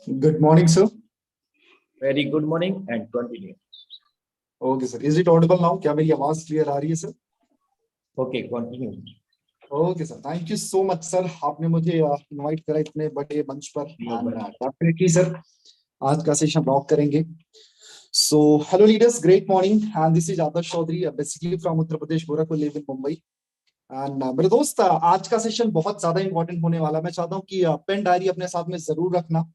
Good morning, sir. Very good morning and continue. Okay, sir. Is it audible now? क्या मेरी आवाज clear आ रही है sir? Okay, continue. Okay sir, thank you so much sir, आपने मुझे invite करा इतने बड़े मंच पर। डेफिनेटली सर, आज का सेशन रॉक करेंगे। So hello leaders, great morning and this is Adarsh Chaudhary, basically from Uttar Pradesh, Gorakhpur, live in Mumbai. And मेरे दोस्त, आज का सेशन बहुत ज्यादा इंपॉर्टेंट होने वाला है। मैं चाहता हूँ कि पेन डायरी अपने साथ में जरूर रखना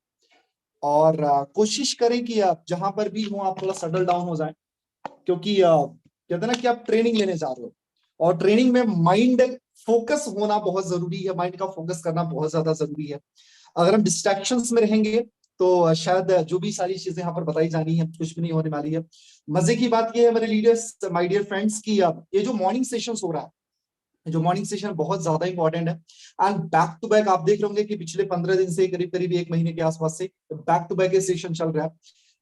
और कोशिश करें कि जहां पर भी हो आप थोड़ा सेटल डाउन हो जाए, क्योंकि कहते हैं ना कि आप ट्रेनिंग लेने जा रहे हो और ट्रेनिंग में माइंड फोकस होना बहुत जरूरी है। माइंड का फोकस करना बहुत ज्यादा जरूरी है। अगर हम डिस्ट्रैक्शंस में रहेंगे तो शायद जो भी सारी चीजें यहाँ पर बताई जानी है कुछ भी नहीं होने वाली है। मजे की बात यह है मेरे लीडर्स, माय डियर फ्रेंड्स, की ये जो मॉर्निंग सेशंस हो रहा है, जो मॉर्निंग सेशन बहुत ज्यादा इंपॉर्टेंट है। एंड बैक टू बैक आप देख रहे होंगे कि पिछले 15 दिन से करीब करीब एक महीने के आसपास से बैक टू बैक ये सेशन चल रहा है।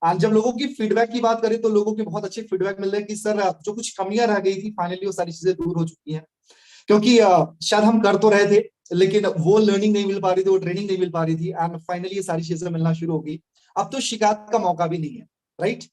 एंड जब लोगों की फीडबैक की बात करें तो लोगों के बहुत अच्छे फीडबैक मिल रहे हैं कि सर जो कुछ कमियां रह गई थी फाइनली वो सारी चीजें दूर हो चुकी हैं। क्योंकि शायद हम कर तो रहे थे लेकिन वो लर्निंग नहीं मिल पा रही थी, वो ट्रेनिंग नहीं मिल पा रही थी, एंड फाइनली ये सारी चीजें मिलना शुरू हो गई। अब तो शिकायत का मौका भी नहीं है, राइट?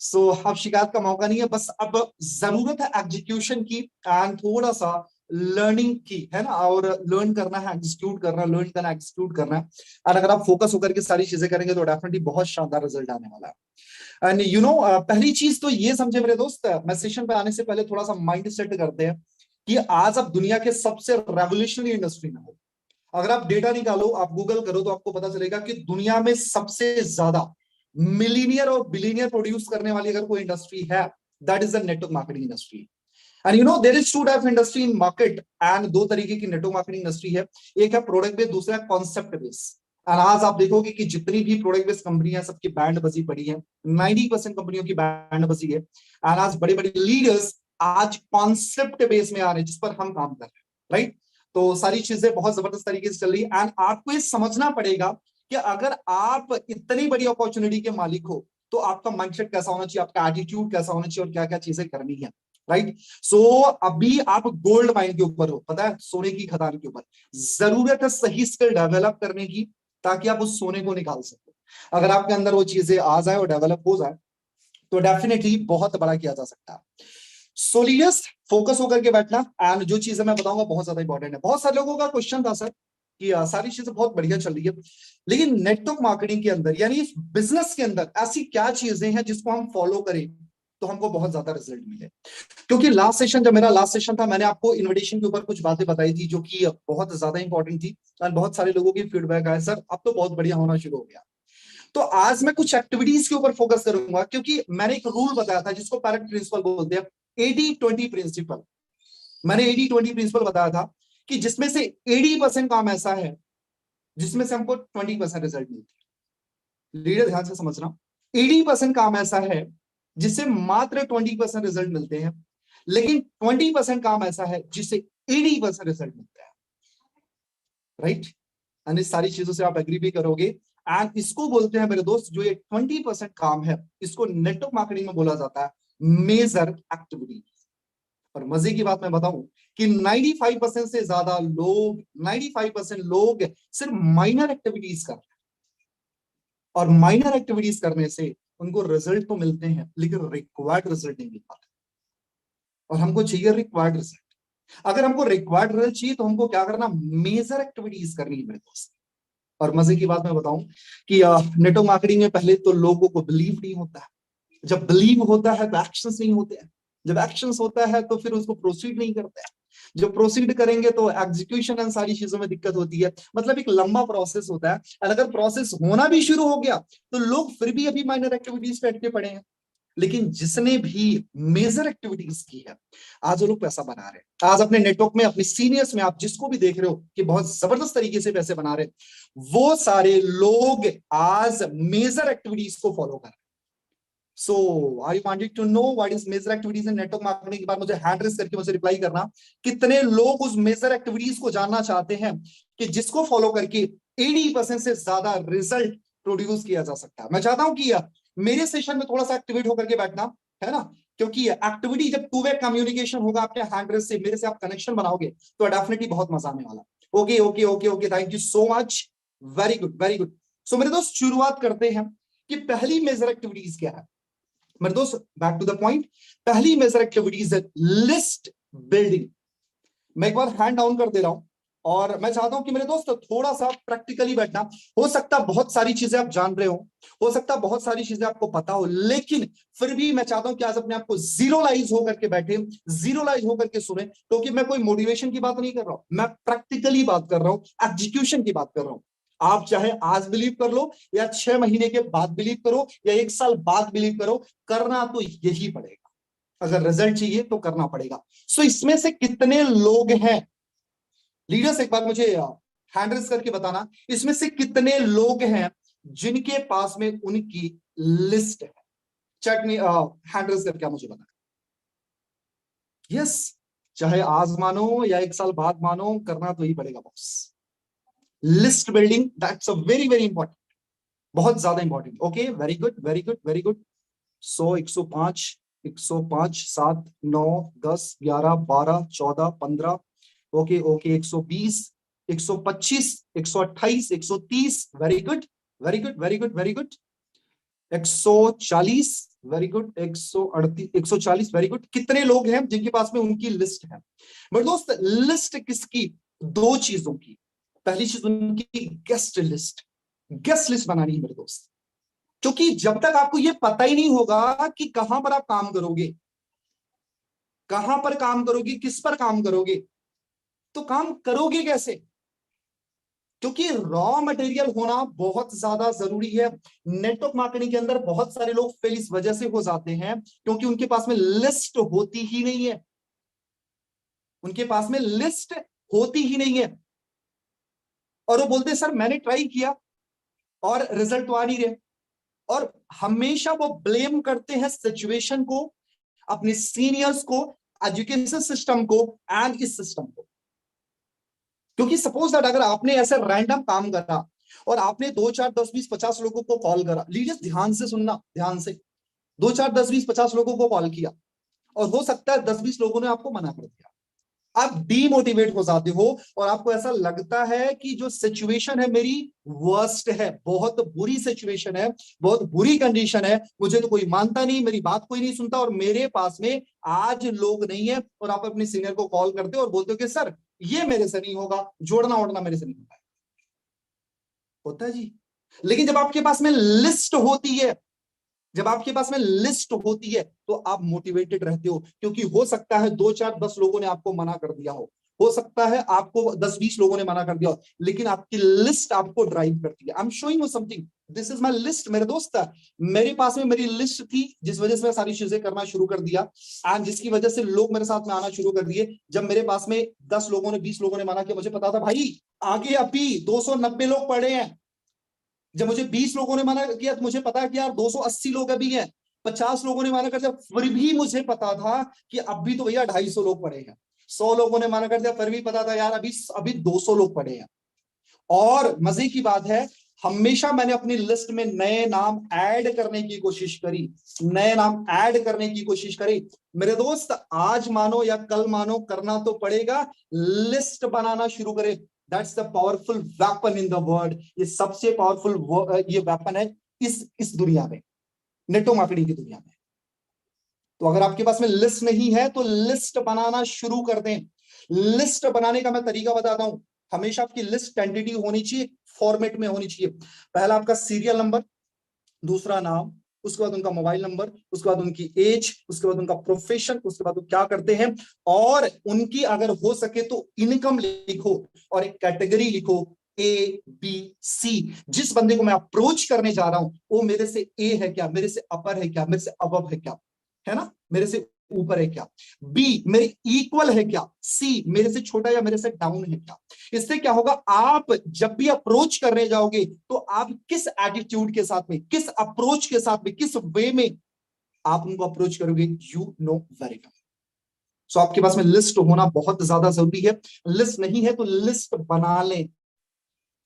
सो अब शिकायत का मौका नहीं है, बस अब जरूरत है एग्जीक्यूशन की एंड थोड़ा सा लर्निंग की, है ना। और लर्न करना है, एग्जीक्यूट करना, लर्न करना, एग्जीक्यूट करना है। और अगर आप फोकस होकर के सारी चीजें करेंगे तो डेफिनेटली बहुत शानदार रिजल्ट आने वाला है। एंड यू नो, पहली चीज तो ये समझे मेरे दोस्त, मैं सेशन पे आने से पहले थोड़ा सा माइंड सेट करते हैं कि आज आप दुनिया के सबसे रेवोल्यूशनरी इंडस्ट्री में हो। अगर आप डेटा निकालो, आप गूगल करो तो आपको पता चलेगा कि दुनिया में सबसे ज्यादा मिलीनियर और बिलीनियर प्रोड्यूस करने वाली अगर कोई इंडस्ट्री है, that is the network marketing industry. And you know there is two type industry in market, and दो तरीके की नेटवर्क मार्केटिंग इंडस्ट्री है। एक है प्रोडक्ट बेस्ड, दूसरा है कॉन्सेप्ट बेस्ड। और आज आप देखोगे कि जितनी भी प्रोडक्ट बेस्ड कंपनियां सबकी बैंड बजी पड़ी है, 90% कंपनियों की बैंड बजी है। एंड आज बड़े बड़े लीडर्स आज कॉन्सेप्ट बेस में आ रहे हैं जिस पर हम काम कर रहे हैं, राइट? तो सारी चीजें बहुत जबरदस्त तरीके से चल रही है। एंड आपको ये समझना पड़ेगा कि अगर आप इतनी बड़ी अपॉर्चुनिटी के मालिक हो तो आपका माइंडसेट कैसा होना चाहिए, आपका एटीट्यूड कैसा होना चाहिए और क्या क्या चीजें करनी है, राइट? सो अभी आप गोल्ड माइन के ऊपर हो, पता है, सोने की खदान के ऊपर। जरूरत है सही स्किल डेवलप करने की ताकि आप उस सोने को निकाल सको। अगर आपके अंदर वो चीजें आ जाए और डेवलप हो जाए तो डेफिनेटली बहुत बड़ा किया जा सकता है। सोलियस फोकस होकर के बैठना, एंड जो चीजें मैं बताऊंगा बहुत ज्यादा इंपॉर्टेंट है। बहुत सारे लोगों का क्वेश्चन था सर कि सारी चीजें बहुत बढ़िया चल रही है लेकिन नेटवर्क मार्केटिंग के अंदर यानी इस बिजनेस के अंदर ऐसी क्या चीजें हैं जिसको हम फॉलो करें तो हमको बहुत ज्यादा रिजल्ट मिले। क्योंकि लास्ट सेशन, जब मेरा लास्ट सेशन था, मैंने आपको इन्विटेशन के ऊपर कुछ बातें बताई थी जो कि बहुत ज्यादा इंपॉर्टेंट थी और बहुत सारे लोगों की फीडबैक आया, सर अब तो बहुत बढ़िया होना शुरू हो गया। तो आज मैं कुछ एक्टिविटीज के ऊपर फोकस करूंगा क्योंकि मैंने एक रूल बताया था जिसको पैरेट प्रिंसिपल बोलते हैं, 80-20 प्रिंसिपल। मैंने 80-20 प्रिंसिपल बताया था कि जिसमें से 80% काम ऐसा है जिसमें से हमको 20% रिजल्ट मिलते हैं। लीडर ध्यान से समझना, 80% काम ऐसा है जिससे मात्र 20% रिजल्ट मिलते हैं, लेकिन 20% काम ऐसा है जिससे 80% रिजल्ट मिलता है, राइट? एंड इस सारी चीजों से आप एग्री भी करोगे। एंड इसको बोलते हैं मेरे दोस्त, जो ये 20% काम है इसको नेटवर्क मार्केटिंग में बोला जाता है मेजर एक्टिविटी। और मजे की बात मैं बताऊं कि 95% से ज्यादा लोग, 95% लोग सिर्फ माइनर एक्टिविटीज कर रहे हैं और माइनर एक्टिविटीज करने से उनको रिजल्ट तो मिलते हैं लेकिन रिक्वायर्ड रिजल्ट नहीं मिल पाता। और हमको चाहिए रिक्वायर्ड रिजल्ट। अगर हमको रिक्वायर्ड रिजल्ट चाहिए तो हमको क्या करना, मेजर एक्टिविटीज करनी है मेरे दोस्त। और मजे की बात मैं बताऊं कि नेटवर्क मार्केटिंग में पहले तो लोगों को बिलीव नहीं होता है। जब बिलीव होता है तो एक्शंस नहीं होते हैं। जब एक्शंस होता है तो फिर उसको प्रोसीड नहीं करते हैं। जब प्रोसीड करेंगे तो एग्जीक्यूशन एंड सारी चीजों में दिक्कत होती है। मतलब एक लंबा प्रोसेस होता है। और अगर प्रोसेस होना भी शुरू हो गया तो लोग फिर भी अभी माइनर एक्टिविटीज पे अटके पड़े हैं। लेकिन जिसने भी मेजर एक्टिविटीज की है आज वो लोग पैसा बना रहे हैं। आज अपने नेटवर्क में, अपने सीनियर्स में आप जिसको भी देख रहे हो कि बहुत जबरदस्त तरीके से पैसे बना रहे हैं, वो सारे लोग आज मेजर एक्टिविटीज को फॉलो कर रहे हैं। So I wanted to know what is major activities in network marketing के बाद मुझे हैंड रेस करके मुझे रिप्लाई करना, कितने लोग उस मेजर एक्टिविटीज को जानना चाहते हैं कि जिसको फॉलो करके 80% से ज्यादा रिजल्ट प्रोड्यूस किया जा सकता है। मैं चाहता हूं कि मेरे सेशन में थोड़ा सा एक्टिवेट होकर के बैठना, है ना, क्योंकि एक्टिविटी जब टू वे कम्युनिकेशन होगा आपके हैंड रेस से, मेरे से आप कनेक्शन बनाओगे तो डेफिनेटली बहुत मजा आने वाला। Okay okay okay okay, thank you so much, very good very good. So मेरे दोस्त शुरुआत करते हैं कि पहली मेजर एक्टिविटीज क्या है। मेरे दोस्त बैक टू द पॉइंट, पहली मेजर एक्टिविटीज है लिस्ट बिल्डिंग। मैं एक बार हैंड डाउन कर दे रहा हूं और मैं चाहता हूं कि मेरे दोस्त थोड़ा सा प्रैक्टिकली बैठना। हो सकता है बहुत सारी चीजें आप जान रहे हो सकता है बहुत सारी चीजें आपको पता हो, लेकिन फिर भी मैं चाहता हूं कि आज अपने आप को जीरोलाइज होकर के बैठे, जीरोलाइज होकर के सुने, क्योंकि मैं कोई मोटिवेशन की बात नहीं कर रहा हूं, मैं प्रैक्टिकली बात कर रहा हूं, एग्जीक्यूशन की बात कर रहा हूं। आप चाहे आज बिलीव कर लो या 6 महीने के बाद बिलीव करो या 1 साल बाद बिलीव करो, करना तो यही पड़ेगा। अगर रिजल्ट चाहिए तो करना पड़ेगा। सो इसमें से कितने लोग हैं लीडर्स, एक बार मुझे हैंड रेज करके बताना, इसमें से कितने लोग हैं जिनके पास में उनकी लिस्ट है। चैट में हैंड रेज करके मुझे बताना। यस, चाहे आज मानो या 1 साल बाद मानो, करना तो ही पड़ेगा boss. List building, that's a very very important, बहुत ज्यादा important. Okay, very good very good very good. 100, 105, 105, 7, 9, 10, 11, 12, 14, 15, okay okay, 120, 125, 128, 130, very good very good very good very good. 140, very good, 138, 140, very good. कितने लोग हैं जिनके पास में उनकी लिस्ट है? मेरे दोस्त लिस्ट किसकी? 2 चीजों की। पहली चीज उनकी गेस्ट लिस्ट, गेस्ट लिस्ट बनानी है मेरे दोस्त, क्योंकि जब तक आपको ये पता ही नहीं होगा कि कहां पर आप काम करोगे, कहां पर काम करोगे, किस पर काम करोगे, तो काम करोगे कैसे? क्योंकि रॉ मटेरियल होना बहुत ज्यादा जरूरी है। नेटवर्क मार्केटिंग के अंदर बहुत सारे लोग फेल इस वजह से हो जाते हैं क्योंकि उनके पास में लिस्ट होती ही नहीं है, उनके पास में लिस्ट होती ही नहीं है। और वो बोलते हैं सर मैंने ट्राई किया और रिजल्ट तो आ नहीं रहे, और हमेशा वो ब्लेम करते हैं सिचुएशन को, अपने सीनियर्स को, एजुकेशन सिस्टम को एंड इस सिस्टम को। क्योंकि सपोज दैट अगर आपने ऐसे रैंडम काम करा और आपने 2, 4, 10, 20, 50 लोगों को कॉल करा, लीडर्स ध्यान से सुनना, ध्यान से, 2, 4, 10, 20, 50 लोगों को कॉल किया और हो सकता है 10-20 लोगों ने आपको मना कर दिया, आप डीमोटिवेट हो जाते हो और आपको ऐसा लगता है कि जो सिचुएशन है मेरी वर्स्ट है, बहुत बुरी सिचुएशन है, बहुत बुरी कंडीशन है, मुझे तो कोई मानता नहीं, मेरी बात कोई नहीं सुनता और मेरे पास में आज लोग नहीं है। और आप अपने सीनियर को कॉल करते हो और बोलते हो कि सर ये मेरे से नहीं होगा, जोड़ना ओढ़ना मेरे से नहीं होता है जी। लेकिन जब आपके पास में लिस्ट होती है, जब आपके पास में लिस्ट होती है तो आप मोटिवेटेड रहते हो, क्योंकि हो सकता है 2, 4, 10 लोगों ने आपको मना कर दिया हो सकता है आपको 10-20 लोगों ने मना कर दिया हो, लेकिन आपकी लिस्ट आपको ड्राइव करती है। I am showing you something, this is my list मेरे दोस्त। मेरे पास में मेरी लिस्ट थी जिस वजह से मैं सारी चीजें करना शुरू कर दिया एंड जिसकी वजह से लोग मेरे साथ में आना शुरू कर दिए। जब मेरे पास में 10 लोगों ने 20 लोगों ने मना किया, मुझे पता था भाई आगे अभी 290 लोग पड़े हैं। जब मुझे 20 लोगों ने मना किया तो मुझे पता है कि यार 280 लोग अभी हैं, 50 लोगों ने मना कर दिया, फिर भी मुझे पता था कि अभी तो भैया 250 लोग पड़े हैं। 100 लोगों ने मना कर दिया, फिर भी पता था यार अभी अभी 200 लोग पड़े हैं। और मजे की बात है, हमेशा मैंने अपनी लिस्ट में नए नाम ऐड करने की कोशिश करी, नए नाम ऐड करने की कोशिश करी। मेरे दोस्त आज मानो या कल मानो, करना तो पड़ेगा, लिस्ट बनाना शुरू करें। That's the powerful weapon in the world. ये सबसे पावरफुल ये वेपन है इस दुनिया में, नेटवर्क मार्केटिंग की दुनिया में। तो अगर आपके पास में लिस्ट नहीं है तो लिस्ट बनाना शुरू कर दें। लिस्ट बनाने का मैं तरीका बताता हूं। हमेशा आपकी लिस्ट टेंटेटिव होनी चाहिए, फॉर्मेट में होनी चाहिए। पहला आपका सीरियल नंबर, दूसरा नाम, उसके बाद उनका मोबाइल नंबर, उसके बाद उनकी एज, उसके बाद उनका प्रोफेशन, उसके बाद वो क्या करते हैं, और उनकी अगर हो सके तो इनकम लिखो और एक कैटेगरी लिखो, ABC। जिस बंदे को मैं अप्रोच करने जा रहा हूं वो मेरे से ए है क्या, मेरे से अपर है क्या, मेरे से अबव है क्या, है ना, मेरे से ऊपर है क्या, बी मेरे इक्वल है क्या, सी मेरे से छोटा या मेरे से डाउन है क्या। इससे क्या होगा, आप जब भी अप्रोच करने जाओगे तो आप किस एटीट्यूड के साथ में, किस अप्रोच के साथ में, किस वे में आप उनको अप्रोच करोगे, यू नो वेरी वेल। सो आपके पास में लिस्ट होना बहुत ज्यादा जरूरी है। लिस्ट नहीं है तो लिस्ट बना लें,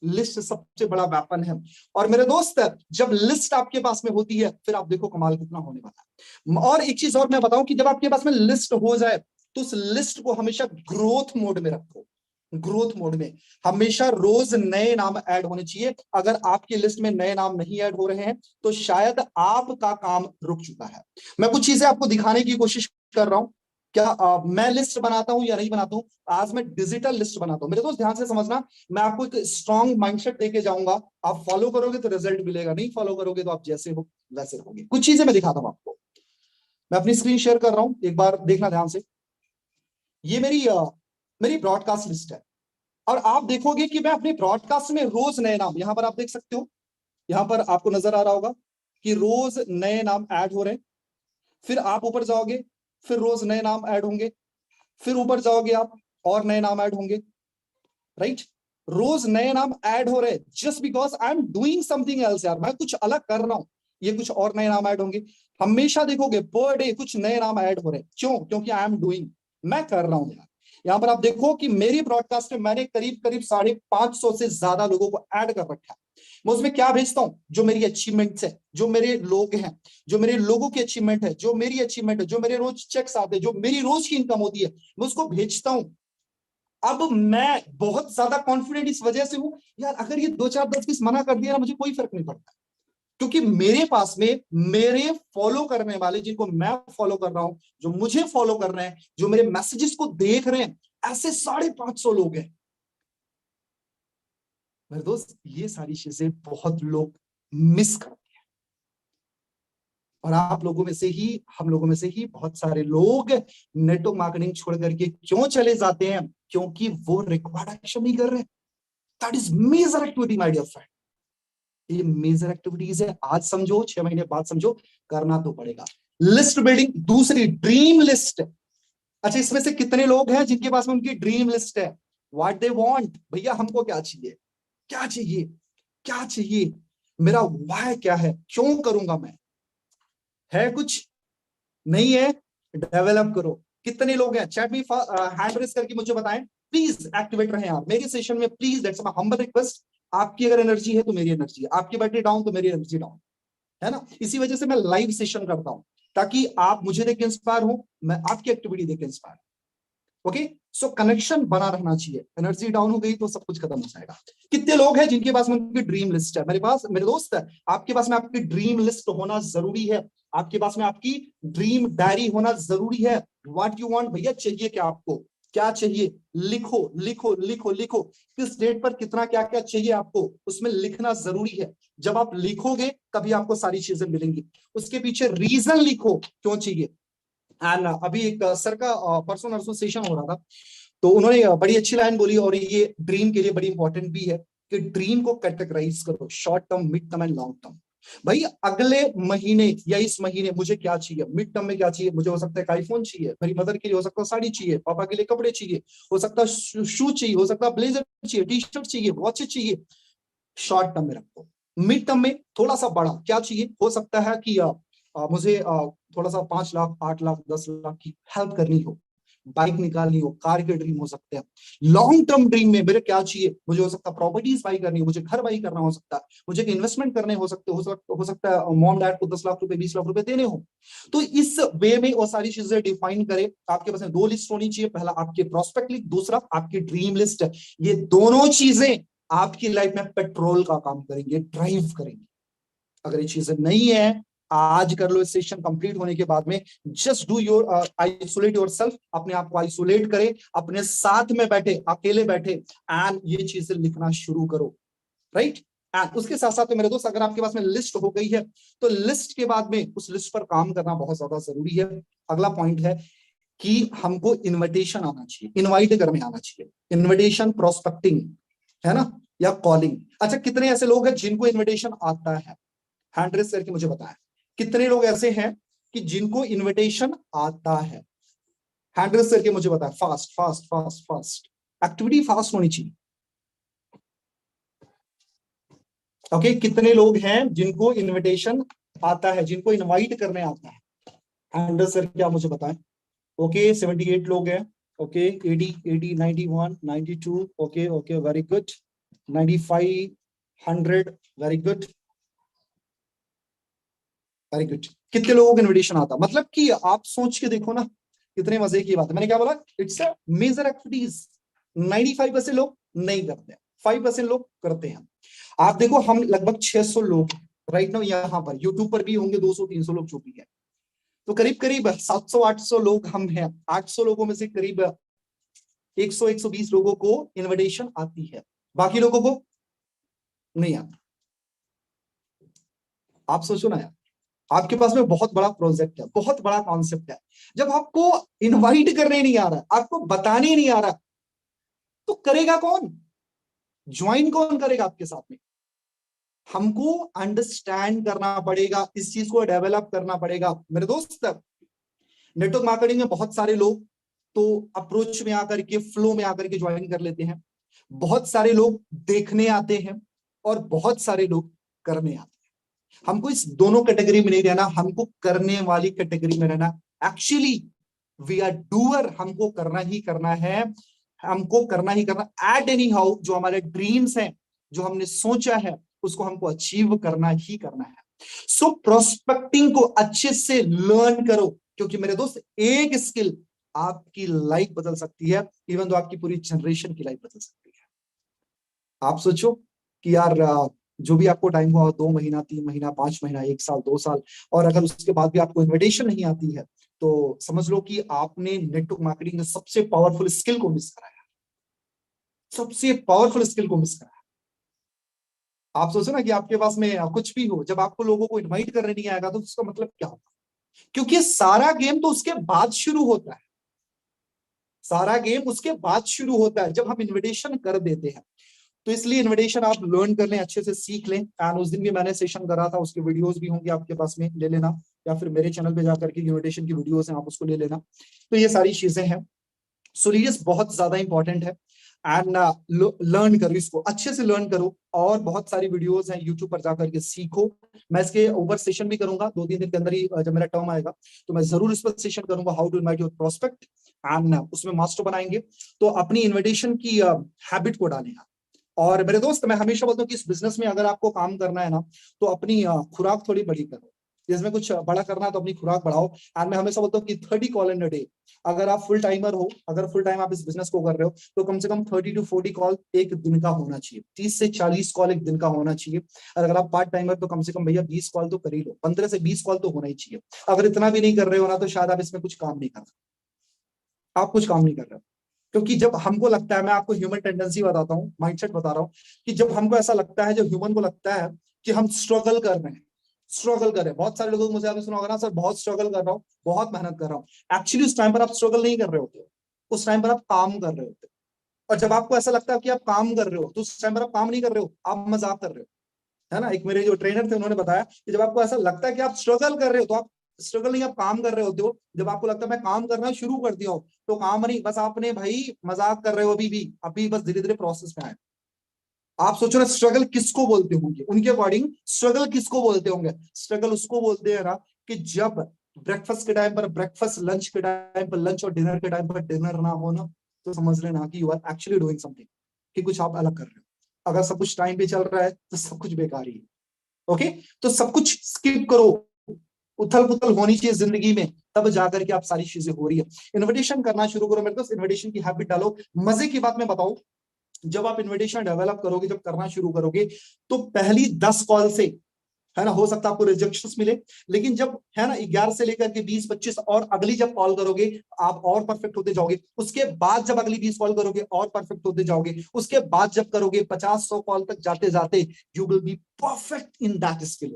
लिस्ट सबसे बड़ा वेपन है। और मेरे दोस्त जब लिस्ट आपके पास में होती है फिर आप देखो कमाल कितना होने वाला है। और एक चीज और मैं बताऊं कि जब आपके पास में लिस्ट हो जाए तो उस लिस्ट को हमेशा ग्रोथ मोड में रखो। ग्रोथ मोड में हमेशा रोज नए नाम ऐड होने चाहिए। अगर आपकी लिस्ट में नए नाम नहीं ऐड हो रहे हैं तो शायद आपका काम रुक चुका है। मैं कुछ चीजें आपको दिखाने की कोशिश कर रहा हूं। क्या मैं लिस्ट बनाता हूं या नहीं बनाता हूं? आज मैं डिजिटल लिस्ट बनाता हूं। मेरे दोस्त ध्यान से समझना, मैं आपको एक स्ट्रॉन्ग माइंडसेट देके जाऊंगा। आप फॉलो करोगे तो रिजल्ट मिलेगा, नहीं फॉलो करोगे तो आप जैसे हो वैसे रहोगे। कुछ चीजें मैं दिखाता हूं आपको। मैं अपनी स्क्रीन शेयर कर रहा हूं, एक बार देखना ध्यान से। ये मेरी ब्रॉडकास्ट लिस्ट है और आप देखोगे कि मैं अपने ब्रॉडकास्ट में रोज नए नाम, यहां पर आप देख सकते हो, यहां पर आपको नजर आ रहा होगा कि रोज नए नाम ऐड हो रहे हैं। फिर आप ऊपर जाओगे, फिर रोज नए नाम ऐड होंगे, फिर ऊपर जाओगे आप और नए नाम ऐड होंगे। राइट, रोज नए नाम ऐड हो रहे, just because I am doing something else. यार मैं कुछ अलग कर रहा हूं, ये कुछ और नए नाम ऐड होंगे। हमेशा देखोगे पर डे कुछ नए नाम ऐड हो रहे। क्यों? क्योंकि आई एम डूइंग, मैं कर रहा हूं यार। यहां पर आप देखो कि मेरी ब्रॉडकास्ट में मैंने करीब करीब 550 से ज्यादा लोगों को ऐड कर रखा है। मैं उसमें क्या भेजता हूं? जो मेरी अचीवमेंट्स है, जो मेरे लोग हैं, जो मेरे लोगों की अचीवमेंट है, जो मेरी अचीवमेंट है, जो मेरे रोज चेक्स आते हैं, जो मेरी रोज की इनकम होती है, मैं उसको भेजता हूं। अब मैं बहुत ज्यादा कॉन्फिडेंट इस वजह से हूं यार, अगर ये 2 4 10 20 मना कर दिया ना, मुझे कोई फर्क नहीं पड़ता, क्योंकि मेरे पास में मेरे फॉलो करने वाले, जिनको मैं फॉलो कर रहा हूं, जो मुझे फॉलो कर रहे हैं, जो मेरे मैसेजेस को देख रहे हैं, ऐसे 550 लोग हैं। मेरे दोस्त, ये सारी चीजें बहुत लोग मिस करते हैं और आप लोगों में से ही, हम लोगों में से ही बहुत सारे लोग नेटवर्क मार्केटिंग छोड़ करके क्यों चले जाते हैं? क्योंकि वो रिक्वायर्ड एक्शन नहीं कर रहे। That is major activity my dear friend. ये मेजर एक्टिविटीज है, आज समझो 6 महीने बाद समझो, करना तो पड़ेगा। लिस्ट बिल्डिंग, दूसरी ड्रीम लिस्ट। अच्छा, इसमें से कितने लोग हैं जिनके पास में उनकी ड्रीम लिस्ट है? व्हाट दे वांट, भैया हमको क्या चाहिए, क्या चाहिए, क्या चाहिए, मेरा वाय क्या है, क्यों करूंगा मैं? है कुछ? नहीं है? डेवलप करो। कितने लोग हैं? चैट में हैंड रेस करके मुझे बताएं। प्लीज एक्टिवेट रहे आप मेरी सेशन में, please. That's my humble request. आपकी अगर एनर्जी है तो मेरी एनर्जी है, आपकी बैटरी डाउन तो मेरी एनर्जी डाउन है ना। इसी वजह से मैं लाइव सेशन करता हूं, ताकि आप मुझे देख के इंस्पायर हो, मैं आपकी एक्टिविटी देख के इंस्पायर। ओके, सो कनेक्शन बना रहना चाहिए। एनर्जी डाउन हो गई तो सब कुछ खत्म हो जाएगा। कितने लोग हैं जिनके पास में उनकी ड्रीम लिस्ट है? मेरे पास, मेरे दोस्त, आपके पास में आपकी ड्रीम लिस्ट होना जरूरी है। आपके पास में आपकी ड्रीम डायरी होना जरूरी है। व्हाट यू वांट, भैया चाहिए क्या आपको, क्या चाहिए? लिखो लिखो लिखो लिखो, किस डेट पर कितना क्या क्या चाहिए आपको, उसमें लिखना जरूरी है। जब आप लिखोगे तभी आपको सारी चीजें मिलेंगी। उसके पीछे रीजन लिखो, क्यों चाहिए। एंड अभी एक सर का परसों नरसों सेशन हो रहा था, तो उन्होंने बड़ी अच्छी लाइन बोली, और ये ड्रीम के लिए बड़ी इंपॉर्टेंट भी है, कि ड्रीम को कैटेगराइज करो, short term, mid term and long term. भाई अगले महीने या इस महीने मुझे क्या चाहिए? मिड टर्म में क्या चाहिए? मुझे हो सकता है आईफोन चाहिए, मेरी मदर के लिए हो सकता है साड़ी चाहिए, पापा के लिए कपड़े चाहिए, हो सकता है शू चाहिए, हो सकता है ब्लेजर चाहिए, टी शर्ट चाहिए, वॉच चाहिए। शॉर्ट टर्म में रखो। मिड टर्म में थोड़ा सा बड़ा क्या चाहिए? हो सकता है कि मुझे थोड़ा सा 5 लाख 8 लाख 10 लाख की हेल्प करनी हो, बाइक निकालनी हो, कार के ड्रीम हो सकते हैं। लॉन्ग टर्म ड्रीम में मेरे क्या चाहिए? मुझे हो सकता है प्रॉपर्टीज बाई करनी हो, मुझे घर बाई करना हो सकता है, मुझे इन्वेस्टमेंट करने हो सकता है मॉम डैड को 10 लाख रुपए 20 लाख रुपए देने हो। तो इस वे में वो सारी चीजें डिफाइन करें। आपके पास 2 लिस्ट होनी चाहिए, पहला आपके प्रोस्पेक्ट लिस्ट, दूसरा आपकी ड्रीम लिस्ट। ये दोनों चीजें आपकी लाइफ में पेट्रोल का काम करेंगे, ड्राइव करेंगे। अगर ये चीजें नहीं है, आज कर लो इस सेशन कंप्लीट होने के बाद में, just do your isolate yourself, अपने आप को आइसोलेट करें, अपने साथ में बैठे, अकेले बैठे, एंड ये चीजें लिखना शुरू करो। राइट, एंड उसके साथ साथ मेरे दोस्त, अगर आपके पास में लिस्ट हो गई है तो लिस्ट के बाद में उस लिस्ट पर काम करना बहुत ज्यादा जरूरी है। अगला पॉइंट है कि हमको इनविटेशन आना चाहिए, इनवाइट करने आना चाहिए। इनविटेशन, प्रोस्पेक्टिंग, है ना, या कॉलिंग। अच्छा, कितने ऐसे लोग हैं जिनको इनविटेशन आता है? हैंड रेस करके मुझे बताएं, कितने लोग ऐसे हैं कि जिनको इनविटेशन आता है? हैंड रेस करके मुझे बताएं, fast fast fast fast, activity fast होनी चाहिए। ओके, कितने लोग हैं जिनको इनविटेशन आता है, जिनको इनवाइट करने आता है? हैंड रेस करके आप मुझे बताएं। ओके, 78 लोग हैं। Okay, 80 80 91 92, okay okay, very good. 95 100, very good, very good. कितने लोगों को इनविटेशन आता? मतलब कि आप सोच के देखो ना, कितने मजे की बात है। मैंने क्या बोला? It's a major activities. 95% लोग नहीं करते हैं, 5% लोग करते हैं। आप देखो हम लगभग 600 लोग राइट नाउ यहाँ पर, यूट्यूब पर भी होंगे 200-300 लोग जो भी है, तो करीब करीब 700-800 लोग हम हैं। 800 लोगों में से करीब 100-120 लोगों को इनविटेशन आती है, बाकी लोगों को नहीं आती। आप सोचो ना यार, आपके पास में बहुत बड़ा प्रोजेक्ट है, बहुत बड़ा कॉन्सेप्ट है, जब आपको इनवाइट करने नहीं आ रहा, आपको बताने नहीं आ रहा, तो करेगा कौन? ज्वाइन कौन करेगा आपके साथ में? हमको अंडरस्टैंड करना पड़ेगा, इस चीज को डेवलप करना पड़ेगा। मेरे दोस्त, नेटवर्क मार्केटिंग में बहुत सारे लोग तो अप्रोच में आकर के, फ्लो में आकर के ज्वाइन कर लेते हैं, बहुत सारे लोग देखने आते हैं और बहुत सारे लोग करने आते हैं। हमको इस दोनों कैटेगरी में नहीं रहना, हमको करने वाली कैटेगरी में रहना। एक्चुअली वी आर डूअर, हमको करना ही करना है, हमको करना ही करना एट एनी हाउ। जो हमारे ड्रीम्स हैं, जो हमने सोचा है, उसको हमको अचीव करना ही करना है। सो प्रोस्पेक्टिंग को अच्छे से लर्न करो, क्योंकि मेरे दोस्त एक स्किल आपकी लाइफ बदल सकती है, इवन तो आपकी पूरी जनरेशन की लाइफ बदल सकती है। आप सोचो कि यार जो भी आपको टाइम हुआ, 2 महीना, 3 महीना, 5 महीना, 1 साल, 2 साल, और अगर उसके बाद भी आपको इनविटेशन नहीं आती है, तो समझ लो कि आपने नेटवर्क मार्केटिंग में सबसे पावरफुल स्किल को मिस कराया, सबसे पावरफुल स्किल को मिस कराया। आप सोचो ना कि आपके पास में कुछ भी हो, जब आपको लोगों को इनवाइट करने नहीं आएगा, तो उसका मतलब क्या होगा? क्योंकि सारा गेम तो उसके बाद शुरू होता है, सारा गेम उसके बाद शुरू होता है जब हम इनविटेशन कर देते हैं। तो इसलिए इनविटेशन आप लर्न कर लें, अच्छे से सीख लें। एंड उस दिन भी मैंने सेशन करा था, उसके वीडियोस भी होंगे आपके पास में, ले लेना, या फिर मेरे चैनल पे जाकर के इनविटेशन की वीडियोस हैं, आप उसको ले लेना। तो ये सारी चीजें हैं। सोलिडियस बहुत ज्यादा इंपॉर्टेंट है, एंड लर्न करो, इसको अच्छे से लर्न करो। और बहुत सारी वीडियोस हैं यूट्यूब पर जाकर के सीखो। मैं इसके ऊपर सेशन भी करूंगा 2-3 दिन के अंदर ही, जब मेरा टर्म आएगा तो मैं जरूर इस पर सेशन करूंगा, how to invite your prospect, and उसमें मास्टर बनाएंगे। तो अपनी इन्विटेशन की हैबिट को डालेगा। और मेरे दोस्त, मैं हमेशा बोलता हूँ कि इस बिजनेस में अगर आपको काम करना है ना, तो अपनी खुराक थोड़ी बड़ी करो। इसमें कुछ बड़ा करना है तो अपनी खुराक बढ़ाओ। एंड मैं हमेशा बोलता हूँ कि 30 कॉल इन अ डे। अगर आप फुल टाइमर हो, अगर फुल टाइम आप इस बिजनेस को कर रहे हो, तो कम से कम 30 to 40 कॉल एक दिन का होना चाहिए, 30 से 40 कॉल एक दिन का होना चाहिए। और अगर आप पार्ट टाइमर, तो कम से कम भैया 20 कॉल तो कर ही लो, 15 से 20 कॉल तो होना ही चाहिए। अगर इतना भी नहीं कर रहे हो ना, तो शायद आप इसमें कुछ काम नहीं कर रहे, आप कुछ काम नहीं कर रहे हो। क्योंकि जब हमको लगता है, मैं आपको ह्यूमन टेंडेंसी बताता हूँ, माइंडसेट बता रहा हूँ, कि जब हमको ऐसा लगता है, जब ह्यूमन को लगता है कि हम स्ट्रगल कर रहे हैं, स्ट्रगल कर रहे हैं, बहुत सारे लोगों को मुझे आपने सुना होगा ना, सर बहुत स्ट्रगल कर रहा हूँ, बहुत मेहनत कर रहा हूँ। एक्चुअली उस टाइम पर आप स्ट्रगल नहीं कर रहे होते हो, उस टाइम पर आप काम कर रहे होते हो। और जब आपको ऐसा लगता है कि आप काम कर रहे हो, तो उस टाइम पर आप काम नहीं कर रहे हो, आप मजाक कर रहे हो, है ना। एक मेरे जो ट्रेनर थे, उन्होंने बताया कि जब आपको ऐसा लगता है कि आप स्ट्रगल कर रहे हो, तो आप स्ट्रगल नहीं, आप काम कर रहे होते हो। जब आपको लगता है मैं काम करना शुरू कर दिया हो, तो काम नहीं, बस आपने भाई मजाक कर रहे हो, अभी बस धीरे धीरे प्रोसेस में आए। आप सोचो ना, स्ट्रगल किसको बोलते होंगे? उनके अकॉर्डिंग स्ट्रगल किसको बोलते होंगे? स्ट्रगल उसको बोलते हैं ना, कि जब ब्रेकफास्ट के टाइम पर ब्रेकफास्ट, लंच के टाइम पर लंच, और डिनर के टाइम पर डिनर ना हो ना, तो समझ लेना कि you are actually doing something, कि कुछ आप अलग कर रहे हो। अगर सब कुछ टाइम पे चल रहा है, तो सब कुछ बेकार ही है। ओके, तो सब कुछ स्किप करो, उथल पुथल होनी चाहिए जिंदगी में, तब जाकर के आप सारी चीजें हो रही है। इन्विटेशन करना शुरू करो मेरे दोस्त, इन्विटेशन की हैबिट डालो। मजे की बात मैं बताऊं, जब आप इन्विटेशन डेवलप करोगे, जब करना शुरू करोगे, तो पहली 10 कॉल से, है ना, हो सकता है आपको रिजेक्शंस मिले, लेकिन जब, है ना, 11 से लेकर के 20-25 और अगली जब कॉल करोगे, आप और परफेक्ट होते जाओगे। उसके बाद जब अगली 20 कॉल करोगे, और परफेक्ट होते जाओगे। उसके बाद जब करोगे 50-100 कॉल तक जाते जाते, you will be perfect in that skill.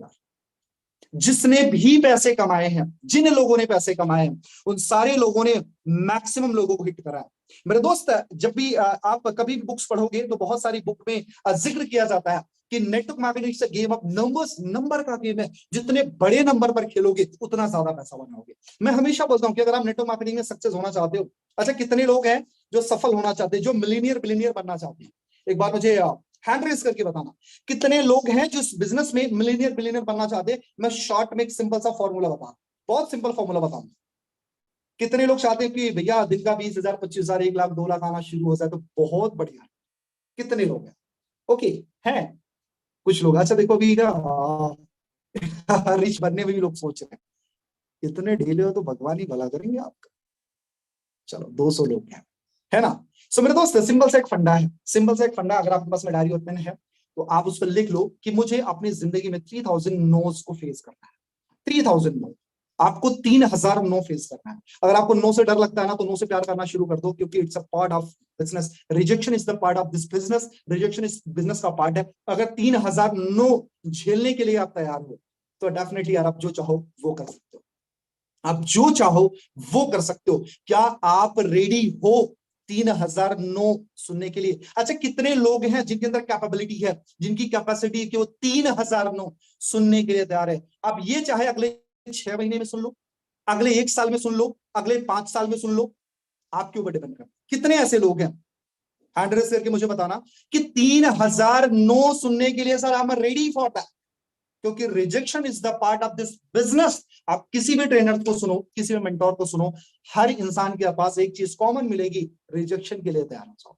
जिसने भी पैसे कमाए हैं, जिन लोगों ने पैसे कमाए हैं, उन सारे लोगों ने मैक्सिमम लोगों को हिट करा है। मेरे दोस्त, जब भी आप कभी भी बुक्स पढ़ोगे, तो बहुत सारी बुक में जिक्र किया जाता है कि network marketing is a game of numbers, number का गेम है। जितने बड़े नंबर पर खेलोगे, उतना ज्यादा पैसा बनाओगे। मैं हमेशा बोलता हूं कि अगर आप नेटवर्क मार्केटिंग में सक्सेस होना चाहते हो, अच्छा कितने लोग हैं जो सफल होना चाहते हैं, जो मिलीनियर बिलीनियर बनना चाहते हैं? एक बार मुझे हैंड रेस करके बताना, कितने लोग हैं जो इस बिजनेस में मिलीनियर बिलीनियर बनना चाहते हैं। मैं शॉर्ट में एक सिंपल सा फॉर्मूला बताऊं, बहुत सिंपल फॉर्मूला बताऊं। कितने लोग चाहते हैं कि भैया दिन का 20,000, 25,000, 1 लाख, 2 लाख आना शुरू हो जाए, तो बहुत बढ़िया। कितने लोग हैं? ओके, हैं कुछ लोग। अच्छा देखो अभी ना, रिच बनने में भी लोग सोच रहे हैं, इतने ढीले हो तो भगवान ही भला करेंगे आपका। चलो 200 लोग हैं, है ना। सो मेरे दोस्त सिंपल सा एक फंडा है, सिंपल सा एक फंडा, अगर आपके पास में डायरी और पेन है तो आप उस पर लिख लो कि मुझे अपनी जिंदगी में 3000 नोज को फेस करना है। 3000 नो, आपको 3000 नो फेस करना है। अगर आपको नो से डर लगता है ना तो नो से प्यार करना शुरू कर दो, क्योंकि it's a part of business. Rejection is the part of this business, rejection इस बिजनेस का पार्ट है। अगर 3000 नो झेलने के लिए आप तैयार हो तो डेफिनेटली यार आप जो चाहो वो कर सकते हो, आप जो चाहो वो कर सकते हो। क्या आप रेडी हो 3000 नो सुनने के लिए? अच्छा, कितने लोग हैं जिनके अंदर कैपेबिलिटी है, जिनकी कैपेसिटी है कि वो 3000 नो सुनने के लिए तैयार है? आप ये चाहे अगले 6 महीने में सुन लो, अगले 1 साल में सुन लो, अगले 5 साल में सुन लो, आपके ऊपर डिपेंड करता है। कितने ऐसे लोग हैं, हैंड रेस करके मुझे बताना कि 3000 नो सुनने के लिए sir I am ready for that. क्योंकि rejection is the part of this business. आप किसी भी ट्रेनर को सुनो, किसी भी मेंटोर को सुनो, हर इंसान के पास एक चीज कॉमन मिलेगी, रिजेक्शन के लिए तैयार हो जाओ।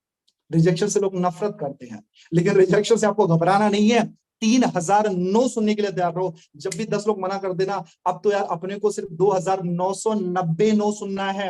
रिजेक्शन से लोग नफरत करते हैं, लेकिन रिजेक्शन से आपको घबराना नहीं है। 3000 नो सुनने के लिए तैयार रहो। जब भी 10 लोग मना कर देना, अब तो यार अपने को सिर्फ 2990 नो सुनना है।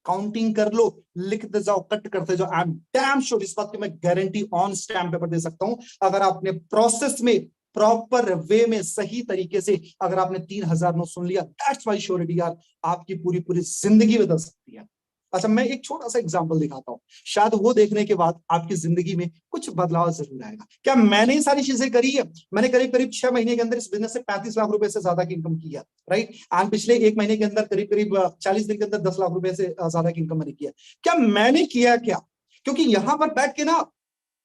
काउंटिंग कर लो, लिखते जाओ, कट करते जाओ। आई एम डैम श्योर, इस बात की मैं गारंटी ऑन स्टैम्प पेपर दे सकता हूं, अगर आपने प्रोसेस में प्रॉपर वे में सही तरीके से अगर आपने 3000 नो सुन लिया, दैट्स माय श्योरिटी यार, आपकी पूरी पूरी जिंदगी बदल सकती है। अच्छा, मैं एक छोटा सा एग्जांपल दिखाता हूं, शायद वो देखने के बाद आपकी जिंदगी में कुछ बदलाव जरूर आएगा। क्या मैंने ये सारी चीजें करी है? मैंने करीब करीब 6 महीने के अंदर इस बिजनेस से 35 लाख रुपए से ज्यादा की इनकम की है, राइट। एंड पिछले 1 महीने के अंदर करीब करीब 40 दिन के अंदर 10 लाख रुपए से ज्यादा की इनकम मैंने किया। क्या मैंने किया? क्या? क्योंकि यहां पर बैठ के ना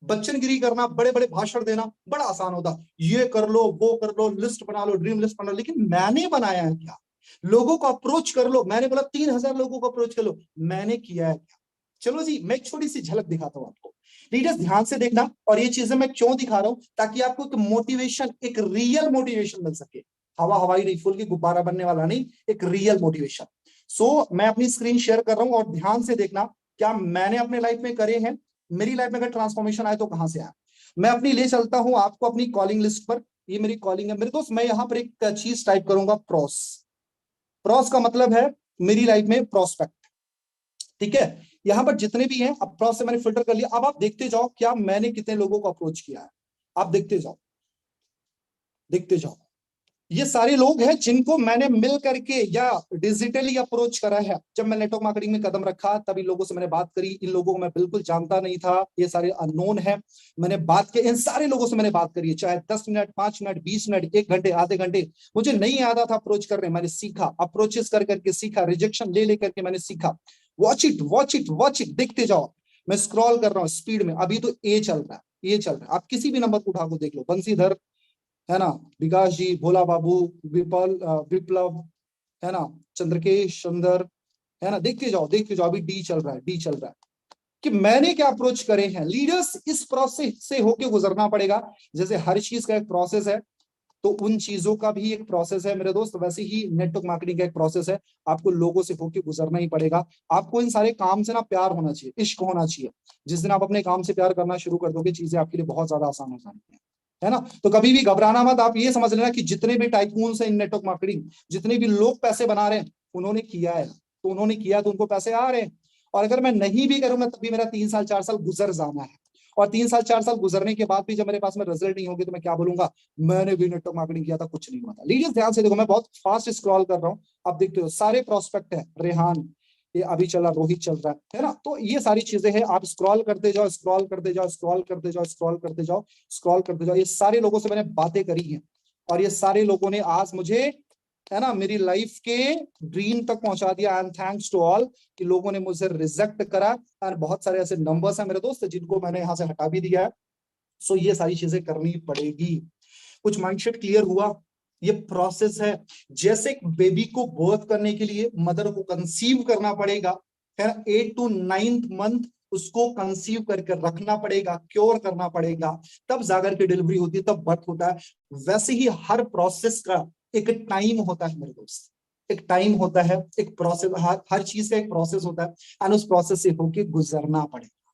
बच्चनगिरी करना, बड़े बड़े भाषण देना बड़ा आसान होता, ये कर लो, वो कर लो, लिस्ट बना लो, ड्रीम लिस्ट बना लो। लेकिन मैंने बनाया है क्या? लोगों को अप्रोच कर लो। मैंने बोला 3000 लोगों को अप्रोच कर लो, मैंने किया है क्या? चलो जी, मैं एक छोटी सी झलक दिखाता हूं आपको। लीडर्स ध्यान से देखना, और ये चीजें मैं क्यों दिखा रहा हूं, ताकि आपको एक मोटिवेशन, एक रियल मोटिवेशन मिल सके। हवा हवाई नहीं, फूल की गुब्बारा बनने वाला नहीं, एक रियल मोटिवेशन। सो मैं अपनी स्क्रीन शेयर कर रहा हूं और ध्यान से देखना, क्या मैंने अपने लाइफ में करे हैं, मेरी लाइफ में अगर ट्रांसफॉर्मेशन आए तो कहां से आया। मैं अपनी ले चलता हूं आपको अपनी कॉलिंग लिस्ट पर। ये मेरी कॉलिंग है मेरे दोस्त। मैं यहां पर एक चीज टाइप करूंगा, प्रॉस। प्रॉस का मतलब है मेरी लाइफ में प्रोस्पेक्ट, ठीक है। यहां पर जितने भी हैं, अब प्रॉस से मैंने फिल्टर कर लिया। अब आप देखते जाओ क्या मैंने कितने लोगों को अप्रोच किया है। आप देखते जाओ, देखते जाओ। ये सारे लोग हैं जिनको मैंने मिल करके या डिजिटली अप्रोच करा है। जब मैं नेटवर्क मार्केटिंग में कदम रखा तब इन लोगों से मैंने बात करी। इन लोगों को मैं बिल्कुल जानता नहीं था, ये सारे अननोन है। मैंने बात की, इन सारे लोगों से मैंने बात करी, चाहे 10 मिनट, 5 मिनट, 20 मिनट, 1 घंटे, आधे घंटे, मुझे नहीं आता था अप्रोच करने। मैंने सीखा, अप्रोचेस कर करके सीखा, रिजेक्शन ले लेकर के मैंने सीखा। Watch it, watch it, watch it, देखते जाओ। मैं स्क्रॉल कर रहा हूँ स्पीड में, अभी तो ए चल रहा है, ये चल रहा है। आप किसी भी नंबर को उठा को देख लो, बंसीधर, है ना, विकास जी, भोला बाबू, विपल, विप्लव, है ना, चंद्रकेश, सुंदर, है ना, देखते जाओ, देखते जाओ। अभी डी चल रहा है, डी चल रहा है। कि मैंने क्या अप्रोच करे हैं। लीडर्स, इस प्रोसेस से होके गुजरना पड़ेगा। जैसे हर चीज का एक प्रोसेस है, तो उन चीजों का भी एक प्रोसेस है मेरे दोस्त। वैसे ही नेटवर्क मार्केटिंग का एक प्रोसेस है, आपको लोगों से होके गुजरना ही पड़ेगा। आपको इन सारे काम से ना प्यार होना चाहिए, इश्क होना चाहिए। जिस दिन आप अपने काम से प्यार करना शुरू कर दोगे, चीजें आपके लिए बहुत ज्यादा आसान हो जाती है ना। तो कभी भी घबराना मत। आप ये समझ लेना कि जितने भी टाइकून्स हैं इन नेटवर्क मार्केटिंग, जितने भी लोग पैसे बना रहे हैं, उन्होंने किया है, तो उन्होंने किया तो उनको पैसे आ रहे हैं। और अगर मैं नहीं भी करूंगा तभी मेरा 3 साल 4 साल गुजर जाना है। और 3 साल 4 साल गुजरने के बाद भी जब मेरे पास में रिजल्ट नहीं होगी तो मैं क्या बोलूंगा, मैंने भी नेटवर्क मार्केटिंग किया था, कुछ नहीं हुआ था। लीजिए ध्यान से देखो, मैं बहुत फास्ट स्क्रॉल कर रहा हूँ। अब देखते हो सारे प्रोस्पेक्ट है। रेहान, ये अभी चला, रोहित चल रहा है ना। तो ये सारी चीजें हैं, आप स्क्रॉल करते जाओ, स्क्रॉल करते जाओ, स्क्रॉल करते जाओ, स्क्रॉल करते जाओ, स्क्रॉल करते जाओ। ये सारे लोगों से मैंने बातें करी हैं, और ये सारे लोगों ने आज मुझे, है ना, मेरी लाइफ के ड्रीम तक पहुंचा दिया। एंड थैंक्स टू ऑल कि लोगों ने मुझे रिजेक्ट करा। और बहुत सारे ऐसे नंबर्स हैं मेरे दोस्त जिनको मैंने यहाँ से हटा भी दिया है। सो ये सारी चीजें करनी पड़ेगी। कुछ माइंडसेट क्लियर हुआ? ये प्रोसेस है। जैसे एक बेबी को बर्थ करने के लिए मदर को कंसीव करना पड़ेगा, है ना, 8 to 9th मंथ उसको कंसीव करके रखना पड़ेगा, क्योर करना पड़ेगा, तब जाकर के डिलीवरी होती है, तब बर्थ होता है। वैसे ही हर प्रोसेस का एक टाइम होता है मेरे दोस्त, एक टाइम होता है, एक प्रोसेस, हर चीज का एक प्रोसेस होता है, और उस प्रोसेस से होके गुजरना पड़ेगा।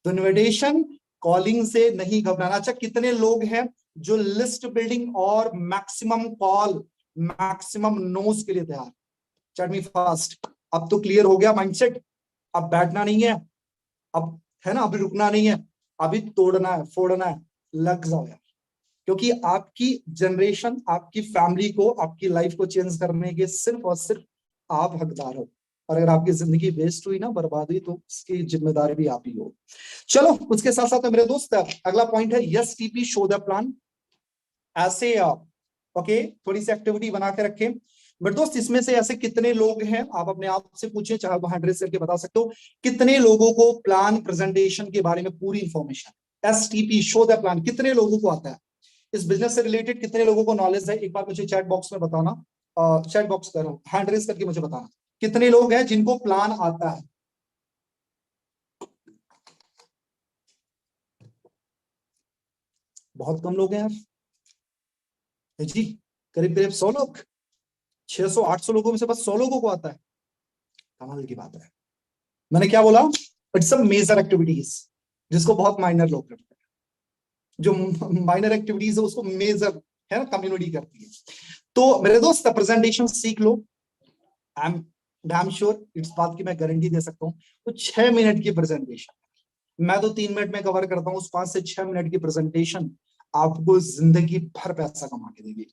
तो इन्विटेशन, कॉलिंग से नहीं घबराना। अच्छा, कितने लोग हैं जो लिस्ट बिल्डिंग और मैक्सिमम कॉल, मैक्सिमम नोज के लिए तैयार? चैट मी फास्ट। अब तो क्लियर हो गया माइंडसेट, अब बैठना नहीं है, अब है ना, अभी रुकना नहीं है, अभी तोड़ना है, फोड़ना है, लग जाओ यार। क्योंकि आपकी जनरेशन, आपकी फैमिली को, आपकी लाइफ को चेंज करने के सिर्फ और सिर्फ आप हकदार हो। और अगर आपकी जिंदगी वेस्ट हुई ना, बर्बाद हुई, तो उसकी जिम्मेदारी भी आप ही हो। चलो, उसके साथ साथ मेरे दोस्त अगला पॉइंट है yes TP show the plan. ऐसे ओके, थोड़ी सी एक्टिविटी बना के रखें मेरे दोस्त। इसमें से ऐसे कितने लोग हैं, आप अपने आप से पूछें, चाहे वो हैंड रेज करके बता सकते हो, कितने लोगों को प्लान प्रेजेंटेशन के बारे में पूरी information, STP show the plan, कितने लोगों को आता है? इस बिजनेस से रिलेटेड कितने लोगों को नॉलेज है? एक बार मुझे चैट बॉक्स में बताना, चैट बॉक्स करो, हैंड रेज करके मुझे बताना कितने लोग हैं जिनको प्लान आता है। बहुत कम लोग हैं यार जी, करीब करीब 100 लोग, 600-800 लोगों में से बस 100 लोगों को आता है। कमाल की बात है। मैंने क्या बोला? इट्स अ मेजर एक्टिविटीज, जिसको बहुत माइनर लोग करते हैं। जो माइनर एक्टिविटीज है उसको मेजर, है ना, कम्युनिटी करती है। तो मेरे दोस्त प्रेजेंटेशन सीख लो। आई एम डैम श्योर, इस बात की मैं गारंटी दे सकता हूँ। तो 6 मिनट की प्रेजेंटेशन, मैं तो 3 मिनट में कवर करता हूँ। उस 5 से 6 मिनट की प्रेजेंटेशन आपको जिंदगी भर पैसा कमा के देगी,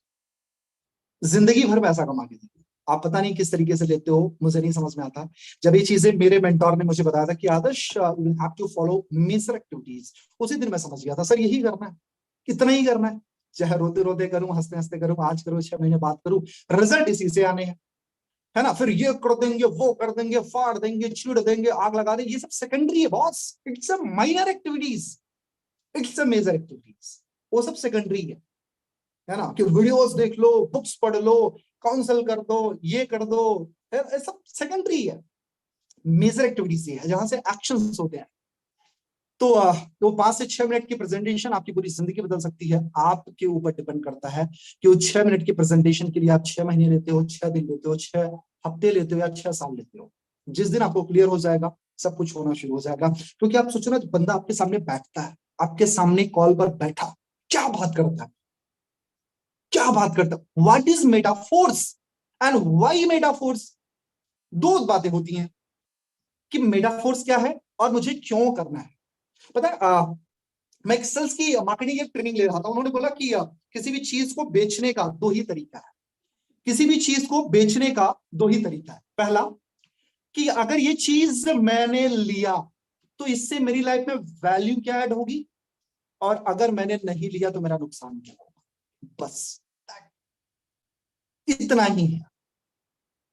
जिंदगी भर पैसा कमा के देगी। आप पता नहीं किस तरीके से लेते हो, मुझे नहीं समझ में आता। जब ये चीजें मेरे मेंटोर ने मुझे बताया था कि Adarsh you have to follow major activities, उसी दिन मैं समझ गया था सर यही करना है, इतना ही करना है। चाहे रोते रोते करूं, हंसते हंसते करूं, आज करूं, 6 महीने बाद करूं, रिजल्ट इसी से आने हैं, है ना। फिर ये कर देंगे, वो कर देंगे, फाड़ देंगे, छीड़ देंगे, आग लगा देंगे, ये सब सेकेंडरी है boss. It's a minor activities, it's a major activities, वो सब सेकेंडरी है ना। कि वीडियोस देख लो, बुक्स पढ़ लो, काउंसल कर दो, ये कर दो, ये सब सेकेंडरी है। मेजर एक्टिविटीज है जहां से एक्शंस होते हैं। तो 5 से 6 मिनट की प्रेजेंटेशन आपकी पूरी जिंदगी बदल सकती है। आपके ऊपर डिपेंड करता है कि वो 6 मिनट की प्रेजेंटेशन के लिए आप 6 महीने लेते हो, 6 दिन लेते हो, 6 हफ्ते लेते हो, या 6 साल लेते हो। जिस दिन आपको क्लियर हो जाएगा, सब कुछ होना शुरू हो जाएगा। क्योंकि आप सोचो ना, बंदा आपके सामने बैठता है, आपके सामने कॉल पर बैठा, क्या बात करता है, क्या बात करता है, what is Metaforce and why Metaforce. दो बातें होती हैं कि मेटाफोर्स क्या है और मुझे क्यों करना है। पता है, मैं एक्सेल्स की मार्केटिंग की ट्रेनिंग ले रहा था। उन्होंने बोला कि किसी भी चीज को बेचने का 2 ही तरीका है। किसी भी चीज को बेचने का 2 ही तरीका है। पहला, कि अगर ये चीज मैंने लिया तो इससे मेरी लाइफ में वैल्यू क्या ऐड होगी, और अगर मैंने नहीं लिया तो मेरा नुकसान क्या होगा। बस इतना ही है।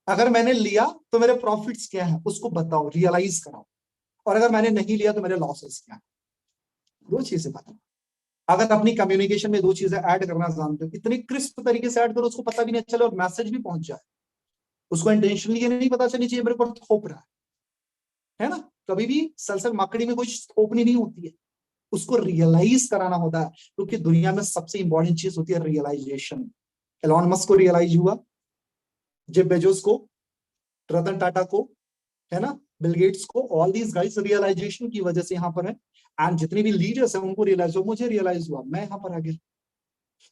अगर मैंने लिया तो मेरे प्रॉफिट्स क्या है उसको बताओ, रियलाइज कराओ, और अगर मैंने नहीं लिया तो मेरे लॉसेस क्या है। 2 चीजें बताओ। अगर अपनी कम्युनिकेशन में 2 चीजें ऐड करना जानते हो, इतनी क्रिस्प तरीके से ऐड करो उसको पता भी नहीं चले और मैसेज भी पहुंच जाए। उसको इंटेंशनली ये नहीं पता चलनी चाहिए मेरे को थोप रहा है ना। कभी भी सेल्स मार्केटिंग में कोई थोपनी नहीं होती है, उसको रियलाइज कराना होता है। क्योंकि दुनिया में सबसे इंपॉर्टेंट चीज होती है रियलाइजेशन। एलॉन मस्क को रियलाइज हुआ, जेफ बेजोस को, रतन टाटा को, है ना, बिल गेट्स को, ऑल दीज गाइस रियलाइजेशन की वजह से यहाँ पर है। एंड जितने भी लीडर्स हैं उनको रियलाइज हुआ, मुझे रियलाइज हुआ, मैं यहाँ पर आ गया।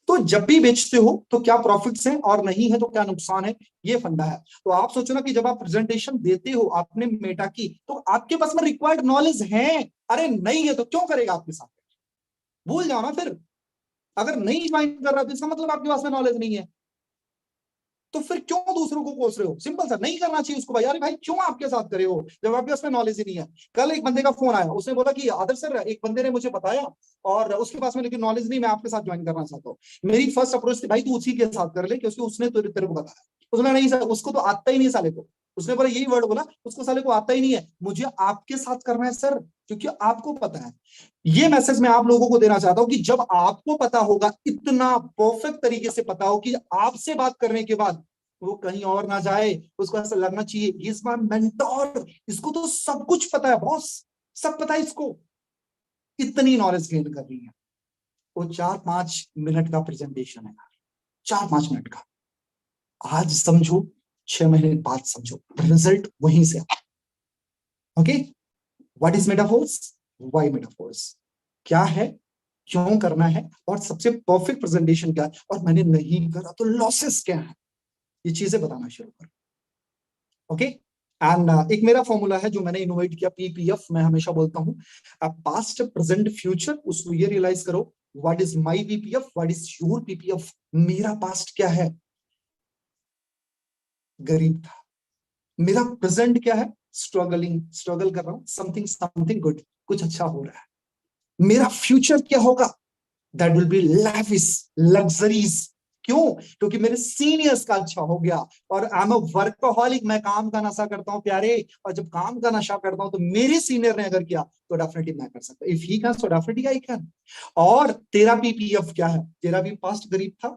तो जब भी बेचते हो तो क्या प्रॉफिट्स हैं और नहीं है तो क्या नुकसान है, ये फंडा है। तो आप सोचो ना कि जब आप प्रेजेंटेशन देते हो आपने मेटा की, तो आपके पास में रिक्वायर्ड नॉलेज है। अरे नहीं है तो क्यों करेगा आपके साथ, भूल जाओ ना फिर। अगर नहीं ज्वाइन कर रहा तो इसका मतलब आपके पास में नॉलेज नहीं है। तो फिर क्यों दूसरों को कोस रहे हो? सिंपल सा, नहीं करना चाहिए उसको भाई। अरे भाई क्यों आपके साथ करे हो जब आपके पास में नॉलेज ही नहीं है। कल एक बंदे का फोन आया, उसने बोला कि आदर्श सर एक बंदे ने मुझे बताया और उसके पास में लेकिन नॉलेज नहीं, मैं आपके साथ ज्वाइन करना चाहता हूँ। मेरी फर्स्ट अप्रोच थी भाई तू उसी के साथ कर ले, क्योंकि उसने तेरे को बताया। उसने नहीं सर, उसको तो आता ही नहीं साले को। उसने बोला यही वर्ड बोला, उसको साले को आता ही नहीं है, मुझे आपके साथ करना है सर, क्योंकि आपको पता है। ये मैसेज मैं आप लोगों को देना चाहता हूं कि जब आपको पता होगा, इतना परफेक्ट तरीके से पता हो कि आपसे बात करने के बाद वो कहीं और ना जाए, उसको ऐसा लगना चाहिए इज माय मेंटोर, इसको तो सब कुछ पता है बॉस, सब पता है इसको। इतनी नॉलेज गेन कर रही है। वो 4-5 मिनट का प्रेजेंटेशन है, 4-5 मिनट का। आज समझो, 6 महीने बाद समझो, रिजल्ट वहीं से। Okay, what is Metaforce, why Metaforce, क्या है, क्यों करना है, और सबसे परफेक्ट प्रेजेंटेशन क्या है, और मैंने नहीं करा तो लॉसेस क्या है। ये चीजें बताना शुरू करो। ओके, एंड एक मेरा फॉर्मूला है जो मैंने इनोवेट किया, पीपीएफ। मैं हमेशा बोलता हूँ पास्ट प्रेजेंट फ्यूचर, उसको ये रियलाइज करो, what is my PPF, what is your PPF. मेरा पास्ट क्या है? गरीब था। मेरा प्रेजेंट क्या है? स्ट्रगल कर रहा हूं, समथिंग समथिंग गुड, कुछ अच्छा हो रहा है। मेरा फ्यूचर क्या होगा? That will be lavish, luxuries. क्यों? क्योंकि मेरे सीनियर्स का अच्छा हो गया। और आई एम अ वर्कहॉलिक, मैं काम का नशा करता हूं प्यारे। और जब काम का नशा करता हूं तो मेरे सीनियर ने अगर किया तो डेफिनेटली मैं कर सकता। If he can so definitely I can. और तेरा पीपीएफ क्या है? तेरा भी पास्ट गरीब था,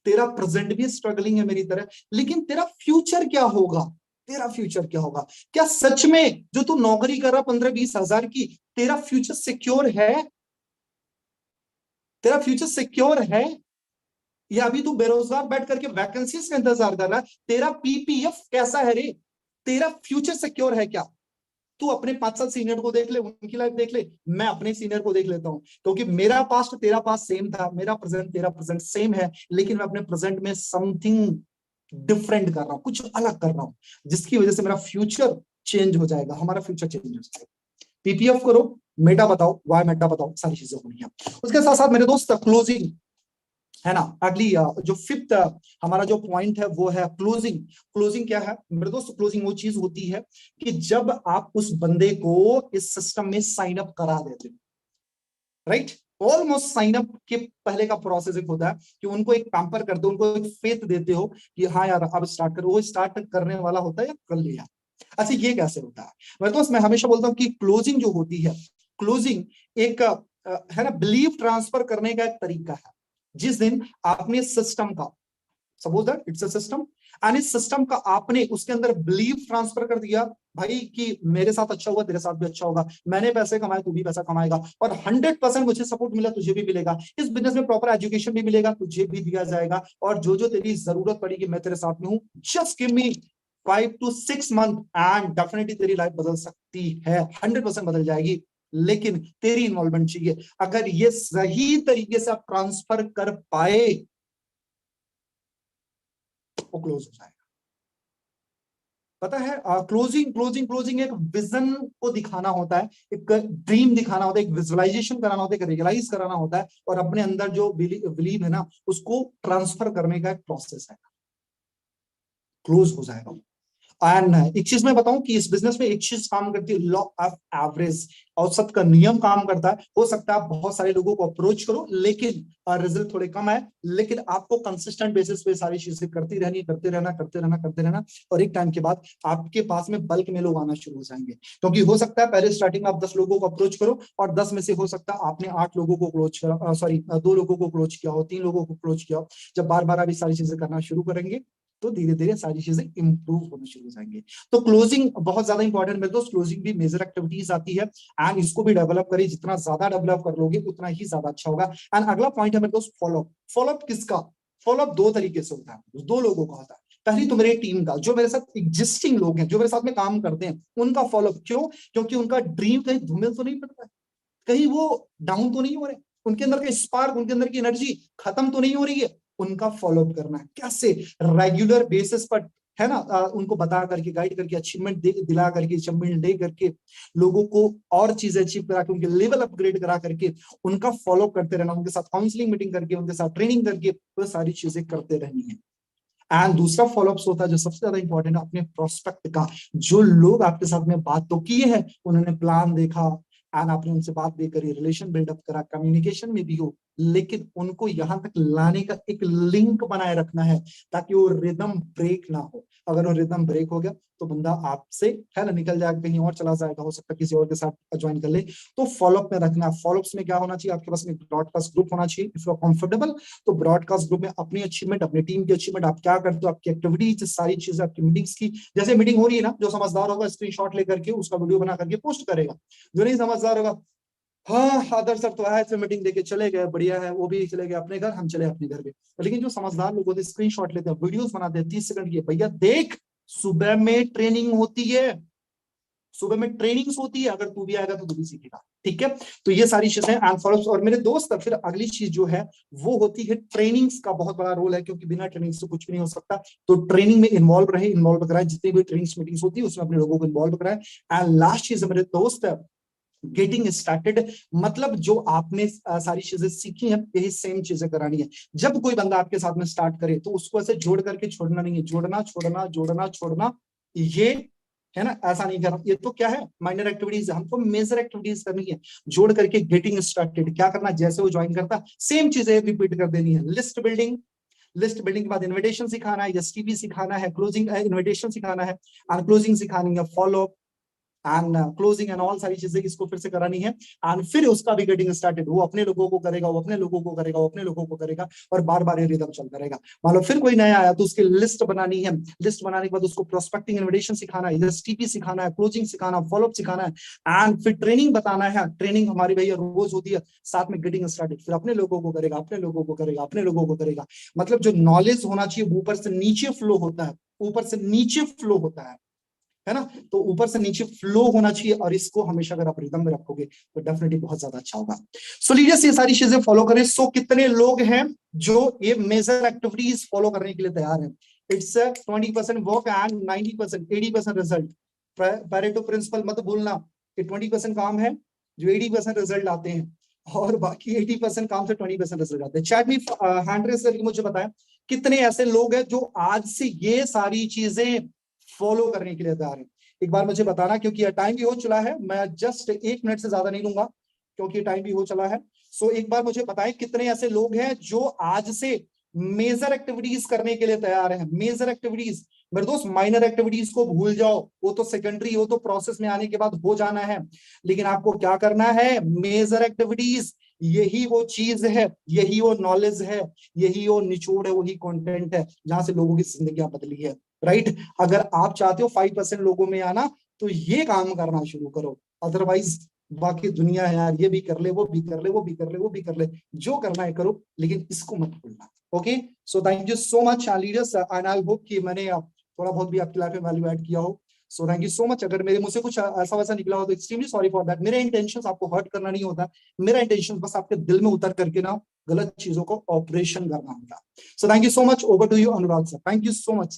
तेरा प्रेजेंट भी स्ट्रगलिंग है मेरी तरह, लेकिन तेरा फ्यूचर क्या होगा? तेरा फ्यूचर क्या होगा? क्या सच में जो तू नौकरी कर रहा 15-20 हजार की, तेरा फ्यूचर सिक्योर है? तेरा फ्यूचर सिक्योर है, या अभी तू बेरोजगार बैठ करके वैकेंसीज का इंतजार कर रहा है? तेरा पीपीएफ कैसा है रे? तेरा फ्यूचर सिक्योर है क्या? तू अपने 5-7 सीनियर को देख ले, उनकी लाइफ देख ले, मैं अपने सीनियर को देख लेता हूं। क्योंकि मेरा पास्ट तेरा पास्ट सेम था, मेरा प्रेजेंट तेरा प्रेजेंट सेम है, लेकिन मैं अपने प्रेजेंट में समथिंग डिफरेंट कर रहा हूं, कुछ अलग कर रहा हूं, जिसकी वजह से मेरा फ्यूचर चेंज हो जाएगा, हमारा फ्यूचर चेंज हो जाएगा। पीपीएफ करो, मेटा बताओ, वाई मेटा बताओ, सारी चीजें होनी है। उसके साथ साथ मेरे दोस्त क्लोजिंग है ना, अगली जो फिफ्थ हमारा जो पॉइंट है वो है क्लोजिंग। क्लोजिंग क्या है मेरे दोस्त? क्लोजिंग वो चीज होती है कि जब आप उस बंदे को इस सिस्टम में साइन अप करा देते हो, राइट? ऑलमोस्ट साइन अप के पहले का प्रोसेस एक होता है कि उनको एक पैम्पर कर दो, उनको एक फेथ देते हो कि हाँ यार अब स्टार्ट करो। वो स्टार्ट करने वाला होता है या कर लिया। अच्छा, ये कैसे होता है मेरे दोस्त? मैं हमेशा बोलता हूँ कि क्लोजिंग जो होती है, क्लोजिंग एक है ना, बिलीव ट्रांसफर करने का एक तरीका है। जिस दिन आपने सिस्टम का, suppose that it's a system, and इस सिस्टम का आपने उसके अंदर बिलीव ट्रांसफर कर दिया भाई कि मेरे साथ अच्छा हुआ तेरे साथ भी अच्छा होगा, मैंने पैसे कमाए तू भी पैसा कमाएगा, और 100% मुझे सपोर्ट मिला तुझे भी मिलेगा, इस बिजनेस में प्रॉपर एजुकेशन भी मिलेगा तुझे भी दिया जाएगा, और जो जो तेरी जरूरत पड़ेगी मैं तेरे साथ में हूं, just give me 5 to 6 month and definitely तेरी लाइफ बदल सकती है, 100% बदल जाएगी। लेकिन तेरी इन्वॉल्वमेंट चाहिए। अगर ये सही तरीके से आप ट्रांसफर कर पाए, वो क्लोज हो जाएगा। पता है, क्लोजिंग क्लोजिंग क्लोजिंग एक विजन को दिखाना होता है, एक ड्रीम दिखाना होता है, एक विजुअलाइजेशन कराना होता है, एक रियलाइज कराना होता है, और अपने अंदर जो बिलीव है ना उसको ट्रांसफर करने का एक प्रोसेस है। क्लोज हो जाएगा। एंड एक चीज मैं बताऊं कि इस बिजनेस में एक चीज काम करती है, लॉ ऑफ एवरेज, औसत का नियम काम करता है। हो सकता है आप बहुत सारे लोगों को अप्रोच करो लेकिन रिजल्ट थोड़े कम है, लेकिन आपको कंसिस्टेंट बेसिस पे सारी चीजें करती रहनी, करते रहना, करते रहना, करते रहना, और एक टाइम के बाद आपके पास में बल्क में लोग आना शुरू हो जाएंगे। क्योंकि हो सकता है पहले स्टार्टिंग में आप 10 लोगों को अप्रोच करो और 10 में से हो सकता है आपने 8 लोगों को क्लोज करा, सॉरी 2 लोगों को क्लोज किया हो, 3 लोगों को क्लोज किया हो। जब बार बार आप ये सारी चीजें करना शुरू करेंगे तो धीरे धीरे सारी चीजें इंप्रूव होना शुरू हो जाएंगे। तो क्लोजिंग बहुत ज्यादा इंपॉर्टेंट मेरे दोस्त। क्लोजिंग भी मेजर एक्टिविटीज आती है, एंड इसको भी डेवलप करिए, जितना ज्यादा डेवलप कर लोगे उतना ही ज्यादा अच्छा होगा। एंड अगला पॉइंट है मेरे दोस्त फॉलोअप। फॉलोअप किसका? फॉलोअप 2 तरीके से होता है, 2 लोगों का होता है। पहली तो मेरे टीम का, जो मेरे साथ एग्जिस्टिंग लोग हैं, जो मेरे साथ में काम करते हैं, उनका फॉलोअप। क्यों? क्योंकि उनका ड्रीम कहीं धूमिल तो नहीं पड़ रहा है, कहीं वो डाउन तो नहीं हो रहे, उनके अंदर का स्पार्क, उनके अंदर की एनर्जी खत्म तो नहीं हो रही है। उनका फॉलोअप करना है कैसे? रेगुलर बेसिस पर, है ना, उनको बता करके, गाइड करके, अचीवमेंट दिला करके, अचीवमेंट दे करके, लोगों को और चीजें अचीव करा के, उनके लेवल अपग्रेड करा करके उनका फॉलोअप करते रहना, उनके साथ काउंसलिंग मीटिंग करके, उनके साथ ट्रेनिंग करके, वो सारी चीजें करते रहनी है। एंड दूसरा फॉलोअप होता है जो सबसे ज्यादा इंपॉर्टेंट है, अपने प्रोस्पेक्ट का। जो लोग आपके साथ में बात तो किए हैं, उन्होंने प्लान देखा, एंड आपने उनसे बात भी करी, रिलेशन बिल्डअप करा, कम्युनिकेशन में भी हो, लेकिन उनको यहां तक लाने का एक लिंक बनाए रखना है ताकि वो रिदम ब्रेक ना हो। अगर वो रिदम ब्रेक हो गया तो बंदा आपसे, है ना, निकल जाएगा, कहीं और चला जाएगा, हो सकता है किसी और के साथ ज्वाइन कर ले। तो फॉलोअप में रखना है। फॉलोअप्स में क्या होना चाहिए? आपके पास में ब्रॉडकास्ट ग्रुप होना चाहिए इफ यू आर कंफर्टेबल। तो ब्रॉडकास्ट ग्रुप में अपनी अचीवमेंट, अपनी टीम की अचीवमेंट, आप क्या करते हो, आपकी एक्टिविटीज, सारी चीजें, आपकी मीटिंग्स की, जैसे मीटिंग हो रही है ना, जो समझदार होगा स्क्रीनशॉट लेकर के उसका वीडियो बना करके पोस्ट करेगा। जो नहीं समझदार होगा, हाँ आदर सर तो आए थे, मीटिंग देके चले गए, बढ़िया है, वो भी चले गए अपने घर, हम चले अपने घर पे। लेकिन जो समझदार लोग होते हैं स्क्रीनशॉट लेते हैं, वीडियोस बनाते हैं 30 सेकंड की, भैया देख सुबह में ट्रेनिंग होती है, सुबह में ट्रेनिंग्स होती है, अगर तू भी आएगा तो तू भी सीखेगा, ठीक है। तो ये सारी चीजें एंड फॉलोअप्स। और मेरे दोस्त फिर अगली चीज जो है वो होती है ट्रेनिंग्स का बहुत बड़ा रोल है, क्योंकि बिना ट्रेनिंग से कुछ भी नहीं हो सकता। तो ट्रेनिंग में इन्वॉल्व कराए, जितनी भी ट्रेनिंग्स मीटिंग्स होती है उसमें अपने लोगों को इन्वॉल्व कराए। एंड लास्ट चीज मेरे दोस्त, गेटिंग स्टार्टेड, मतलब जो आपने सारी चीजें सीखी हैं यही सेम चीजें करानी है। जब कोई बंदा आपके साथ में स्टार्ट करे तो उसको ऐसे जोड़ करके छोड़ना नहीं है, जोड़ना छोड़ना जोड़ना छोड़ना, ये है ना, ऐसा नहीं करना। ये तो क्या है, माइनर एक्टिविटीज है, हमको मेजर एक्टिविटीज करनी है। जोड़ करके गेटिंग स्टार्टेड क्या करना, जैसे वो ज्वाइन करता सेम चीजें रिपीट कर देनी है। लिस्ट बिल्डिंग, लिस्ट बिल्डिंग के बाद इनविटेशन सिखाना है, एसटीपी सिखाना है, क्लोजिंग इनविटेशन सिखाना है, और क्लोजिंग सिखानी है, follow and closing and all सारी चीजें इसको फिर से करानी है। एंड फिर उसका भी गेटिंग स्टार्टेड, वो अपने लोगों को करेगा, वो अपने लोगों को करेगा, वो अपने लोगों को करेगा, और बार बार ये रिदम चलता रहेगा। मान लो फिर कोई नया आया तो उसकी लिस्ट बनानी है, लिस्ट बनाने के बाद उसको प्रोस्पेक्टिंग इनविटेशन सिखाना है, एसटीपी सिखाना है, क्लोजिंग सिखाना, फॉलोअप सिखाना है, एंड फिर ट्रेनिंग बताना है। ट्रेनिंग हमारी भैया रोज होती है, साथ में गेटिंग स्टार्टेड, फिर अपने लोगों को करेगा, अपने लोगों को करेगा, अपने लोगों को करेगा। मतलब जो नॉलेज होना चाहिए ऊपर से नीचे फ्लो होता है, ऊपर से नीचे फ्लो होता है ना। तो ऊपर से नीचे फ्लो होना चाहिए, और इसको हमेशा अगर आप रिदम में रखोगे तो डेफिनेटली बहुत ज्यादा अच्छा होगा। सो लीडर्स ये सारी चीजें फॉलो करें। सो कितने लोग हैं जो ये मेजर एक्टिविटीज फॉलो करने के लिए तैयार हैं? It's 20% work and 90% 80% result. Pareto principle मत भूलना कि 20% काम है जो 80% रिजल्ट आते हैं, और बाकी 80% काम से 20% रिजल्ट आते हैं। चैट में हैंड रेस करके मुझे बताएं कितने ऐसे लोग हैं जो आज से ये सारी चीजें फॉलो करने के लिए तैयार है। एक बार मुझे बताना, क्योंकि टाइम भी हो चला है, मैं जस्ट 1 मिनट से ज्यादा नहीं लूंगा क्योंकि टाइम भी हो चला है। सो एक बार मुझे बताएं कितने ऐसे लोग हैं जो आज से मेजर एक्टिविटीज करने के लिए तैयार हैं। मेजर एक्टिविटीज मेरे दोस्त, माइनर एक्टिविटीज को भूल जाओ, वो तो सेकेंडरी, वो तो प्रोसेस में आने के बाद हो जाना है। लेकिन आपको क्या करना है, मेजर एक्टिविटीज, यही वो चीज है, यही वो नॉलेज है, यही वो निचोड़ है, वही कंटेंट है जहां से लोगों की जिंदगी बदली है, राइट। अगर आप चाहते हो 5% लोगों में आना तो ये काम करना शुरू करो, अदरवाइज बाकी दुनिया है यार, ये भी कर ले, वो भी कर ले, वो भी कर ले, वो भी कर ले, जो करना है करो, लेकिन इसको मत भूलना। Okay, so thank you so much leaders, and I hope कि मैंने थोड़ा बहुत भी आपकी लाइफ में वैल्यू ऐड किया हो। सो थैंक यू सो मच। अगर मेरे मुझसे कुछ ऐसा वैसा निकला हो तो एक्सट्रीमली सॉरी फॉर दैट। मेरे इंटेंशन आपको हर्ट करना नहीं होता, मेरा इंटेंशन बस आपके दिल में उतर करके ना गलत चीजों को ऑपरेशन करना होता। So thank you so much, over to you Anurag sir, thank you so much.